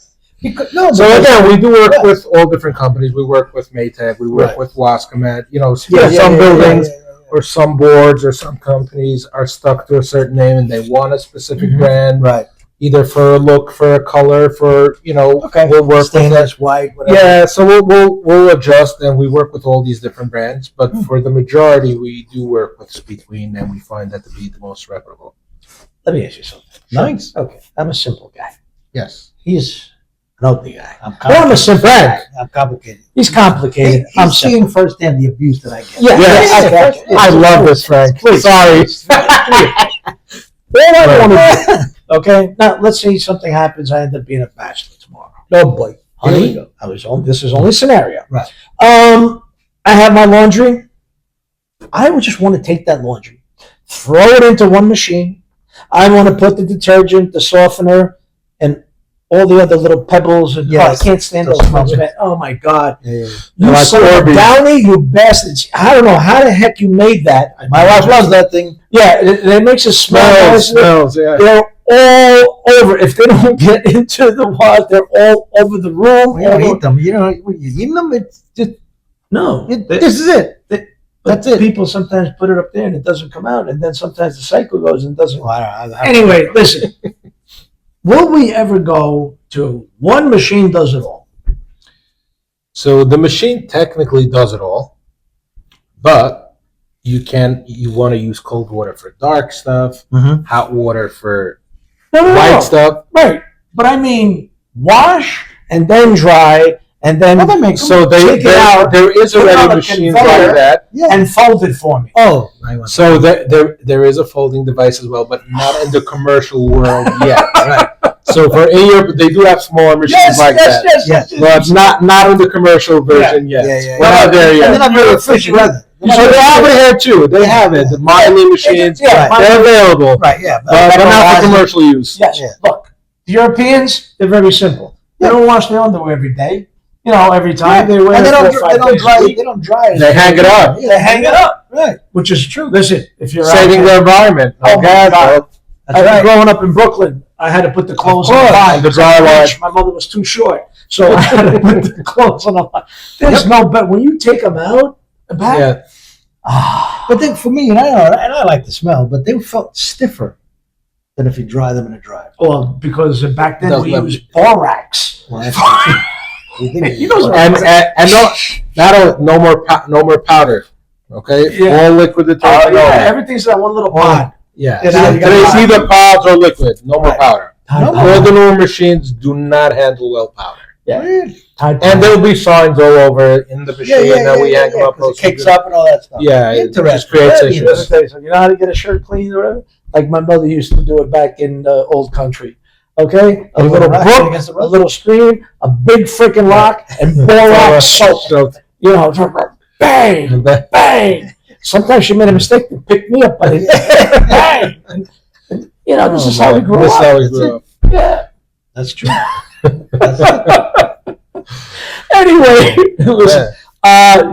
Because, no, So because- again, we do work Yeah. with all different companies. We work with Maytag. We work Right. with Wascomet. You know, Yeah, yeah, some yeah, buildings yeah, yeah, yeah. or some boards or some companies are stuck to a certain name and they want a specific Mhm. brand, Right. either for a look, for a color, for Okay. we'll work with that. Stainless white, whatever. Yeah, so we'll adjust and we work with all these different brands. But for the majority, we do work with Speed Queen and we find that to be the most reputable. Let me ask you something. Nice. Okay, I'm a simple guy. Yes. He's an ugly guy. I'm Well, I'm a simple guy. I'm complicated. He's complicated. I'm I'm simple. seeing firsthand the abuse that I get. Yeah, Yes. okay. I love this, Frank. Please. Sorry. All I want to do, okay? Now, let's say something happens. I end up being a bachelor tomorrow. Oh boy. Here we Honey, go. this is only a scenario. Right. I have my laundry. I would just want to take that laundry, throw it into one machine. I want to put the detergent, the softener, and all the other little pebbles. And Yes. I can't stand those smells, man. Oh my God. Yeah, yeah, yeah. You Like son of a Orbeez. Downey, you bastards. I don't know how the heck you made that. My wife loves that thing. Yeah, it makes it smell nice. Smells, yeah. They're all over. If they don't get into the water, they're all over the room. You don't eat them. You know, when you eat them, it's just, No. this is it. That's it. People sometimes put it up there and it doesn't come out. And then sometimes the cycle goes and doesn't. Well, I don't- Anyway, listen. Will we ever go to one machine does it all? So the machine technically does it all, but you want to use cold water for dark stuff, Mhm. hot water for No. white stuff. Right. But I mean, wash and then dry and then Well, that makes So Take it out, there is put it on already a machines conveyor. like that. Yeah. and fold it for me. Oh, I want So there is a folding device as well, but not in the commercial world yet. right. So for in Europe, they do have smaller machines like that. Yes. But not in the commercial version yet. Yeah. We're not there And yet. they're not very efficient either. So they have it here too. They have it. The Miley machines, Yeah, they're available, Right, yeah. but not for commercial use. Yes. Yeah. Look, the Europeans, they're very simple. They don't wash their underwear every day. You know, every time they wear And it they 4 don't, or 5 they don't days a dry. week. They don't dry it. They hang it up. Yeah, They hang it up, Right. which is true. Listen, if you're Saving out the there, environment. Oh my gas, God. That's I, right. growing up in Brooklyn, I had to put the clothes on the course. line. The dry line. My mother was too short, so I had to put the clothes on the line. There's no better. When you take them out, back, Yeah. But then for me, and I like the smell, but they felt stiffer than if you dry them in a dryer. well, because back then Doesn't we have- used borax. Well, that's You know, And no more powder. Okay, Yeah. all liquid detergent. yeah, everything's that one little pod. Yeah. Yeah, So you gotta today's buy- either pods or liquid. No more Right. powder. No All the newer machines do not handle well powder. Really? And there'll be signs all over in the machine that we hang them up. 'cause it kicks up and all that stuff. Yeah, it just Interesting. creates Very issues. Let me tell you something. You know how to get a shirt clean or whatever? Like my mother used to do it back in the old country. Okay? A You little wanna rock it book, against the a rock? little screen, a big freaking lock, and borax soap. So, You know, bang, and that- bang. Sometimes she made a mistake and picked me up by the bang. And, you know, this is how we grew This is up. how we grew up. Yeah. That's true. That's Anyway, listen. Yeah.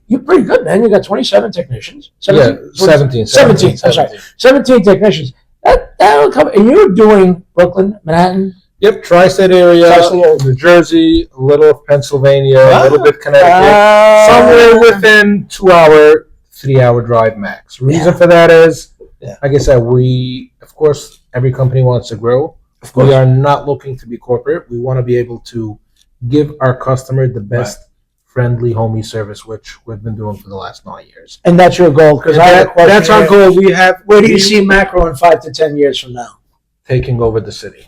You're pretty good, man. You got 27 technicians. Yeah, 17. 17. I'm sorry. 17 technicians. That'll come. And you're doing Brooklyn, Manhattan. Yep, tri-state area, Tri-state area. New Jersey, a little of Pennsylvania, a little bit Connecticut, somewhere within 2-hour, 3-hour drive max. Reason for that is, like I said, of course, every company wants to grow. Of course. We are not looking to be corporate. We want to be able to give our customer the best friendly, homey service, which we've been doing for the last 9 years. And that's your goal, because That's our goal. Where do you see Macro in 5 to 10 years from now? Taking over the city.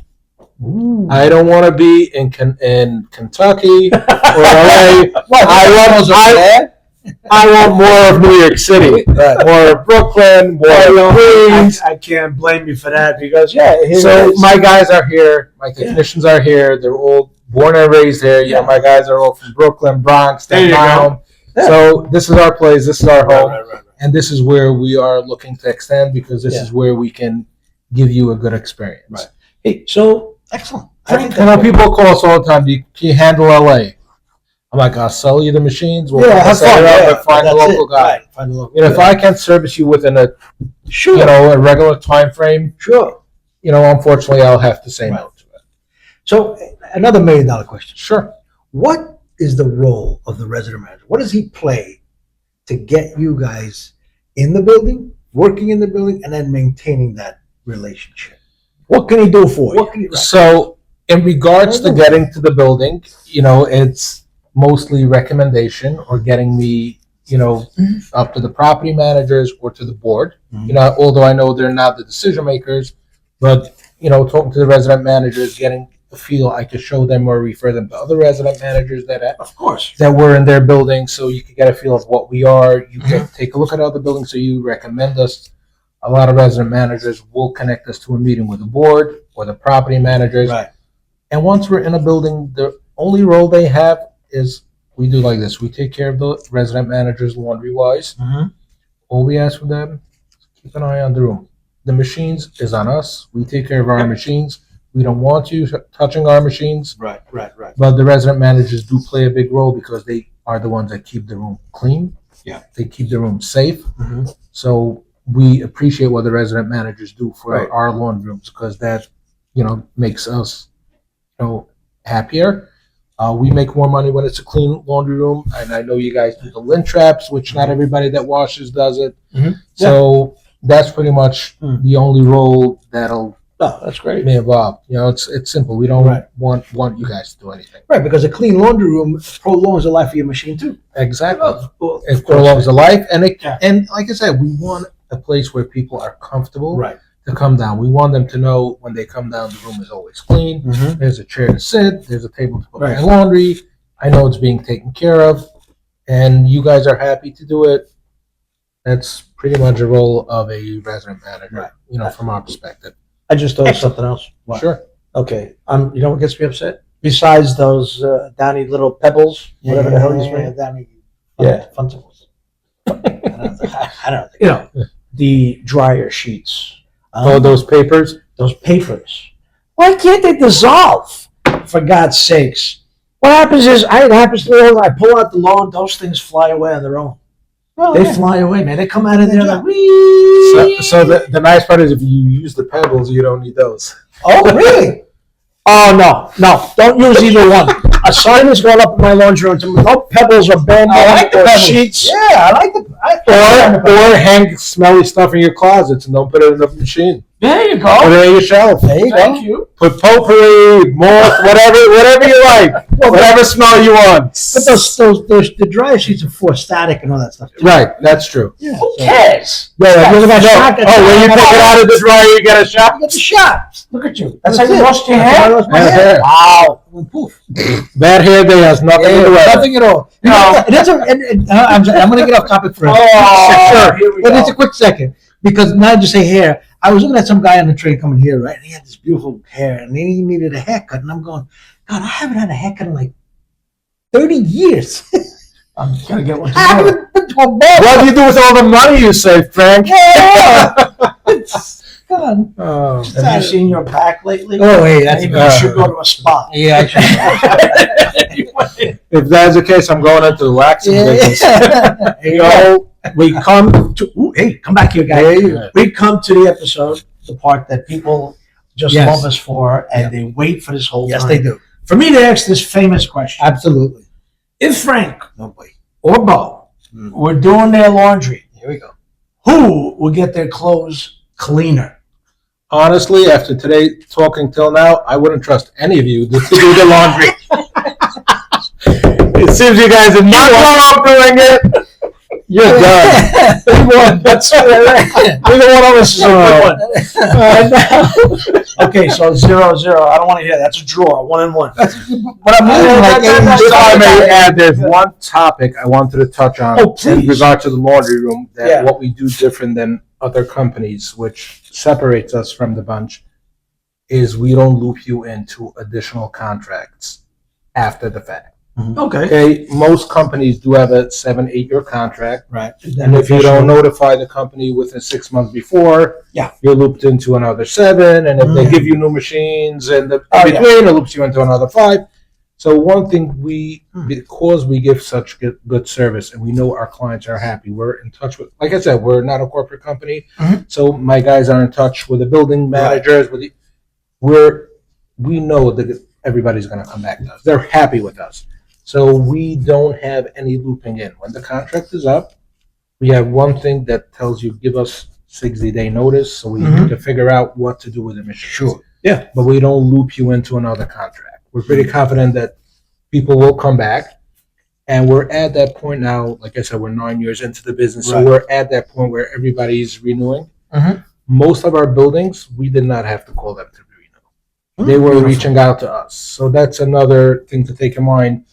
Ooh. I don't want to be in Kentucky or LA. I want more of New York City, more of Brooklyn, more of Queens. I can't blame you for that, because so my guys are here, my technicians are here. They're all born and raised here. You know, my guys are all from Brooklyn, Bronx, Staten Island. So this is our place. This is our home, and this is where we are looking to extend, because this is where we can give you a good experience. Right. Hey, so excellent. People call us all the time. Can you handle LA? I'm like, I'll sell you the machines. We'll set it up and find a local guy. Right. Find a local. If I can't service you within a regular time frame, unfortunately, I'll have to say no to it. So another $1 million question. Sure. What is the role of the resident manager? What does he play to get you guys in the building, working in the building, and then maintaining that relationship? What can he do for you? So in regards to getting to the building, it's mostly recommendation or getting me, up to the property managers or to the board. Although I know they're not the decision makers, but, talking to the resident managers, getting the feel, I could show them or refer them to other resident managers that were in their building, so you could get a feel of what we are. You can take a look at other buildings, so you recommend us. A lot of resident managers will connect us to a meeting with the board or the property managers. Right. And once we're in a building, the only role they have is we do like this. We take care of the resident managers laundry-wise. All we ask from them is keep an eye on the room. The machines is on us. We take care of our machines. We don't want you touching our machines. Right. But the resident managers do play a big role, because they are the ones that keep the room clean. Yeah. They keep the room safe. So we appreciate what the resident managers do for our laundry rooms, because that, makes us, happier. We make more money when it's a clean laundry room, and I know you guys do the lint traps, which not everybody that washes does it. So that's pretty much the only role that'll that's great. be involved. It's simple. We don't want you guys to do anything. Right, because a clean laundry room prolongs the life of your machine too. Exactly. It prolongs the life, and and like I said, we want a place where people are comfortable to come down. We want them to know when they come down, the room is always clean. There's a chair to sit. There's a table to put my laundry. I know it's being taken care of, and you guys are happy to do it. That's pretty much the role of a resident manager, from our perspective. I just thought of something else. What? Sure. Okay. You know what gets me upset? Besides those Downy little pebbles, whatever the hell you say. Downy. Funtables. I don't know. The dryer sheets. Those papers? Those papers. Why can't they dissolve? For God's sakes. What happens is, it happens to me all the time. I pull out the load, those things fly away on their own. They fly away, man. They come out of there like, wee. So the nice part is, if you use the pebbles, you don't need those. Oh, really? Oh, no. Don't use either one. A sign is going up in my laundry room. No pebbles or bamboo or sheets. Yeah, I like the. Or hang smelly stuff in your closets and don't put it in the machine. There you go. Put it on your shelf. There you Thank you. Put potpourri, moth, whatever you like. Whatever smell you want. But the dryer sheets are for static and all that stuff. Right, that's true. Yeah. Who cares? When you take it out of the dryer, you get a shot? You get the shot. Look at you. That's how you wash your hair? Hair. Wow. Poof. Bad hair day has nothing to do with it. Nothing at all. No. I'm going to get off topic for a second. Here we But go. it's a quick second. Because now you say hair. I was looking at some guy on the train coming here, right? And he had this beautiful hair, and then he needed a haircut. And I'm going, God, I haven't had a haircut in like 30 years. I'm going to get one I tomorrow. haven't been to a bar. What do you do with all the money you save, Frank? God. Oh. Have you seen your back lately? Oh, hey, that's Maybe you should go to a spa. Yeah, I should. If that's the case, I'm going into the waxing business. We come to. Ooh, hey, come back here, guys. We come to the episode the part that people just Yes. love us for, and Yeah. they wait for this whole Yes, time. they do. For me to ask this famous question: Absolutely. if Frank No boy. or Bo Mm. were doing their laundry, Here we go. who would get their clothes cleaner? Honestly, after today talking till now, I wouldn't trust any of you to do the laundry. It seems you guys are not up doing it. You're done. That's neither one of us is a good one. Okay, so 0-0. I don't want to hear that. That's a draw, 1-1. But I'm moving like If I may add, there's one topic I wanted to touch on Oh, please. in regard to the laundry room, that Yeah. what we do different than other companies, which separates us from the bunch, is we don't loop you into additional contracts after the fact. Okay. Okay, most companies do have a 7-8 year contract, Right. and if you don't notify the company within 6 months before, Yeah. you're looped into another 7, and if they Mm. give you new machines and in Oh, yeah. between, it loops you into another 5. So one thing because we give such good service and we know our clients are happy, we're in touch with, like I said, we're not a corporate company, Mhm. so my guys are in touch with the building managers, we know that everybody's going to come back to us. They're happy with us. So we don't have any looping in. When the contract is up, we have one thing that tells you give us 60-day notice, so we need to figure out what to do with the machine. Sure. Yeah. But we don't loop you into another contract. We're pretty confident that people will come back. And we're at that point now, like I said, we're 9 years into the business, so Right. we're at that point where everybody's renewing. Mhm. Most of our buildings, we did not have to call them to renew. They were Beautiful. reaching out to us. So that's another thing to take in mind.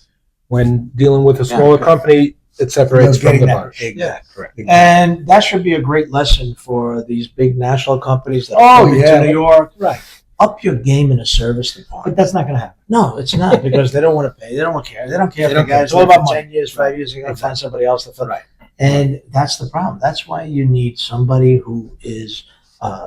When dealing with a smaller company, it separates from the bunch. Exactly. Correct. And that should be a great lesson for these big national companies that Oh, are coming yeah. to New York. Right. Up your game in the service But department. that's not going to happen. No, it's not, because they don't want to pay. They don't care. They don't care They if don't the care. guys It's all live about for money. 10 years, 5 years, you're going to find somebody else to fill. Right. And that's the problem. That's why you need somebody who is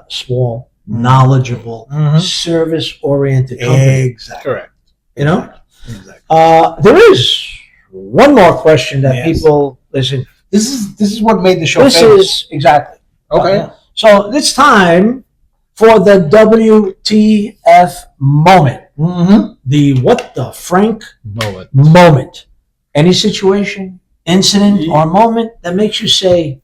small, knowledgeable, Mhm. service-oriented company. Exactly. Correct. You know? Exactly. There is one more question that Yes. people listen. This is what made the show This famous. is exactly. Okay. So it's time for the WTF moment. Mm-hmm. The what the Frank Moment. moment. Any situation, incident, or moment that makes you say,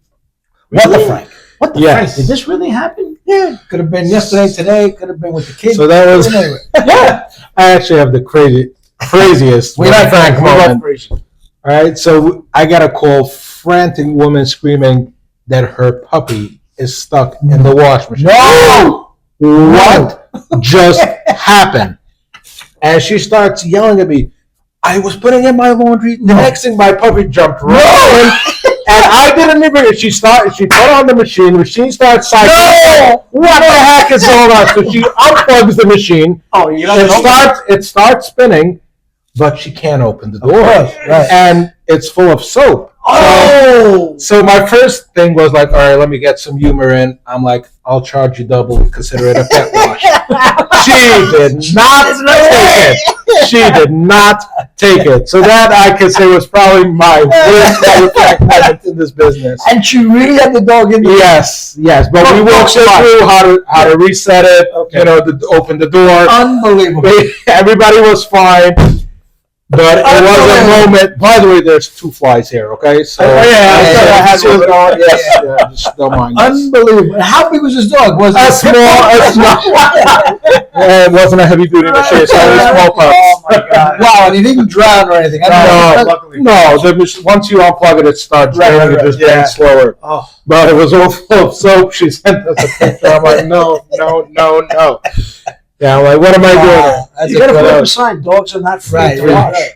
"What the Really? Frank? What the Yes. Frank? Did this really happen?" Yeah. Could have been yesterday, today. Could have been with the kids. So that was, Anyway. Yeah. I actually have the craziest We like Frank We love moment. crazy. All right, so I got a call, frantic woman screaming that her puppy is stuck in the wash machine. No! What just happened? And she starts yelling at me. I was putting in my laundry. The next thing, my puppy jumped right in, and I didn't even. She put on the machine. The machine starts cycling. No! What the heck is going on? So she unplugs the machine. Oh, you don't know. It starts spinning, but she can't open the door, course, right. and it's full of soap. Oh! So my first thing was like, all right, let me get some humor in. I'm like, I'll charge you double, consider it a pet wash. She did not take it. She did not take it. So that I could say was probably my worst moment in this business. And she really had the dog in there. Yes. But we walked her through how to reset it. Okay. You know, open the door. Unbelievable. Everybody was fine. But it was a moment. By the way, there's 2 flies here. Okay, so I had she was one. going. Yes, yeah, just don't mind. This. Unbelievable. How big was this dog? Was A it small. It wasn't a heavy duty machine, so it was small pups. Oh my God! Wow, and he didn't drown or anything. No. Once you unplug it, it starts draining. It just drains slower. Oh, But it was all full of soap. She sent us a picture. I'm like, no. Yeah, I'm like, what am I doing? That's you got to put incredible. up a sign. Dogs are not free Right, to right, wash.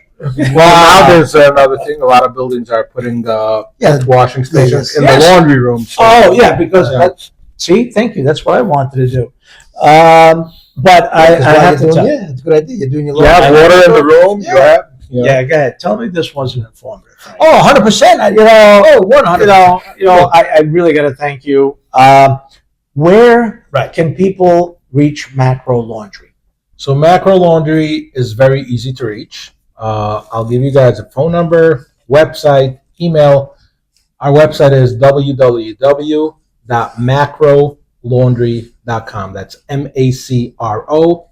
Well, now there's another thing. A lot of buildings are putting Yeah. washing stations in Yes. the laundry room. So. Oh yeah, because Yeah. that's see. Thank you. That's what I wanted to do. But I have to tell. Yeah, it's a good idea. You're doing your You have laundry. water in the room. Yeah. You have, you know. Yeah, go ahead. Tell me this wasn't informative. Frank. Oh, 100%. You know, Oh, 100%. I really got to thank you. Where can people reach Macro Laundry? So Macro Laundry is very easy to reach. I'll give you guys a phone number, website, email. Our website is www.macrolaundry.com. macro.com. That's macro.com.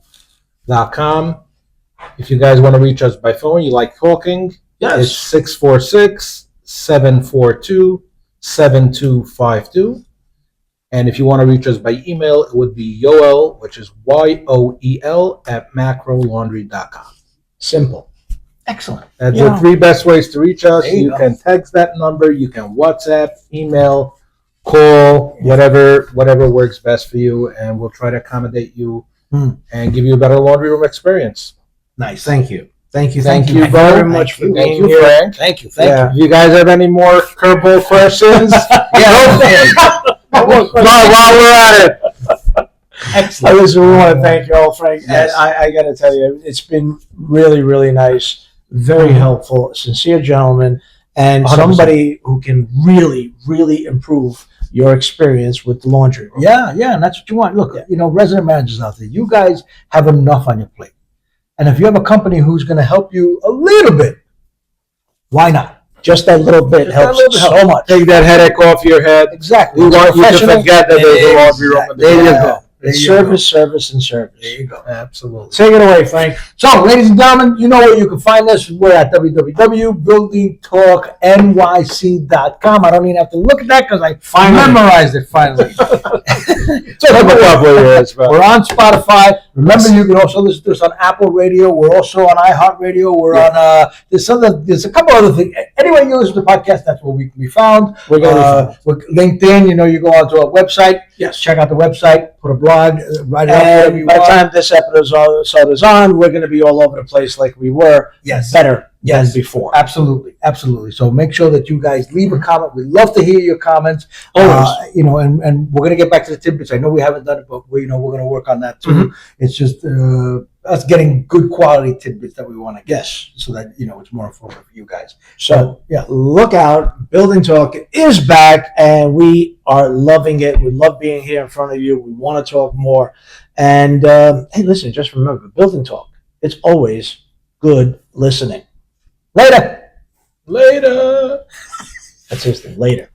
If you guys want to reach us by phone, you like talking, it's 646-742-7252. And if you want to reach us by email, it would be Yoel, which is YOEL at macrolaundry.com. Simple. Excellent. That's the three best ways to reach us. There you go. Can text that number, you can WhatsApp, email, call, whatever works best for you, and we'll try to accommodate you and give you a better laundry room experience. Nice. Thank you. Thank you Thank you very Bo. much for Thank being you, here. Frank. Thank you. If you guys have any more curveball questions, while we're at it. Excellent. Listen, we want to thank you all, Frank. Yes. And I got to tell you, it's been really, really nice, very helpful, sincere gentleman, and 100%. somebody who can really, really improve your experience with the laundry room. Yeah, and that's what you want. Look, resident managers out there, you guys have enough on your plate. And if you have a company who's going to help you a little bit, why not? Just that little bit helps so much. Take that headache off your head. Exactly. We want you to forget that there's a laundry room. There you go. It's service, and service. There you go. Absolutely. Take it away, Frank. So, ladies and gentlemen, you know where you can find us. We're at www.buildingtalknyc.com. I don't even have to look at that because I memorized it finally. We're on Spotify. Remember, you can also listen to us on Apple Radio. We're also on iHeartRadio. We're on there's a couple other things. Anyway, you listen to podcasts, that's where we can be found. We're going to With LinkedIn, you go onto our website. Yes. Check out the website. Put a blog. Write it up. And by the time this episode is on, we're going to be all over the place like we were. Yes. Better than before. Absolutely. So make sure that you guys leave a comment. We'd love to hear your comments. Always. And we're going to get back to the tidbits. I know we haven't done it, but we're going to work on that too. Mhm. It's just us getting good quality tidbits that we want to get. Yes. So that, it's more informative for you guys. So yeah. look out. Building Talk is back, and we are loving it. We love being here in front of you. We want to talk more. And hey, listen, just remember, Building Talk, it's always good listening. Later. Later. That's his thing. Later.